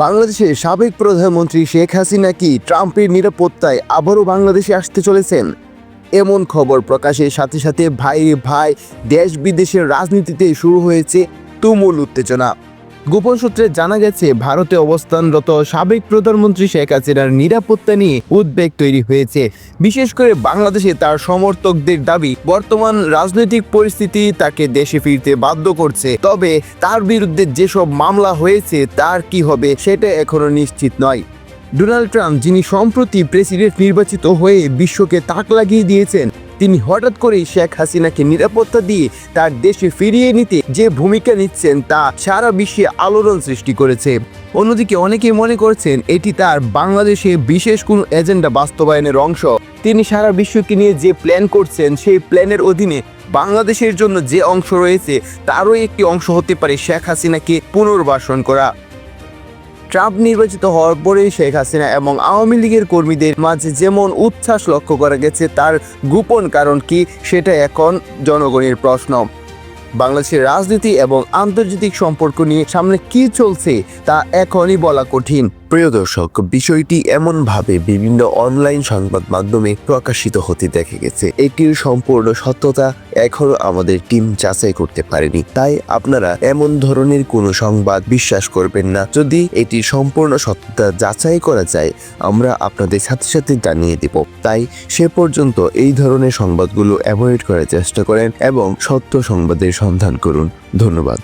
বাংলাদেশের সাবেক প্রধানমন্ত্রী শেখ হাসিনা কি ট্রাম্পের নিরাপত্তায় আবারও বাংলাদেশে আসতে চলেছেন? এমন খবর প্রকাশের সাথে সাথে ভাই ভাই দেশ বিদেশের রাজনীতিতে শুরু হয়েছে তুমুল উত্তেজনা। গোপন সূত্রে জানা গেছে, ভারতে অবস্থানরত সাবেক প্রধানমন্ত্রী শেখ হাসিনার নিরাপত্তা নিয়ে উদ্বেগ তৈরি হয়েছে। বিশেষ করে বাংলাদেশে তার সমর্থকদের দাবি, বর্তমান রাজনৈতিক পরিস্থিতি তাকে দেশে ফিরতে বাধ্য করছে। তবে তার বিরুদ্ধে যেসব মামলা হয়েছে তার কি হবে সেটা এখনো নিশ্চিত নয়। ডোনাল্ড ট্রাম্প, যিনি সম্প্রতি প্রেসিডেন্ট নির্বাচিত হয়ে বিশ্বকে তাক লাগিয়ে দিয়েছেন, তিনি হঠাৎ করেই শেখ হাসিনাকে নিরাপত্তা দিয়ে তার দেশে ফিরিয়ে নিতে যে ভূমিকা নিচ্ছেন তা সারা বিশ্বে আলোড়ন সৃষ্টি করেছে। অন্যদিকে অনেকেই মনে করছেন এটি তার বাংলাদেশে বিশেষ কোনো এজেন্ডা বাস্তবায়নের অংশ। তিনি সারা বিশ্বকে নিয়ে যে প্ল্যান করছেন, সেই প্ল্যানের অধীনে বাংলাদেশের জন্য যে অংশ রয়েছে তারও একটি অংশ হতে পারে শেখ হাসিনাকে পুনর্বাসন করা। ট্রাম্প নির্বাচিত হওয়ার পরে শেখ হাসিনা এবং আওয়ামী লীগের কর্মীদের মাঝে যেমন উচ্ছ্বাস লক্ষ্য করা গেছে, তার গোপন কারণ কি সেটা এখন জনগণের প্রশ্ন। বাংলাদেশের রাজনীতি এবং আন্তর্জাতিক সম্পর্ক নিয়ে সামনে কি চলছে তা এখনই বলা কঠিন। প্রিয় দর্শক, বিষয়টি এমনভাবে বিভিন্ন অনলাইন সংবাদ মাধ্যমে প্রকাশিত হতে দেখা গেছে, এটির সম্পূর্ণ সত্যতা এখনো আমাদের টিম যাচাই করতে পারেনি। তাই আপনারা এমন ধরনের কোনো সংবাদ বিশ্বাস করবেন না। যদি এটির সম্পূর্ণ সত্যতা যাচাই করা যায়, আমরা আপনাদের সাথে সাথে জানিয়ে দেব। তাই সে পর্যন্ত এই ধরনের সংবাদগুলো অ্যাভয়েড করার চেষ্টা করেন এবং সত্য সংবাদের সন্ধান করুন। ধন্যবাদ।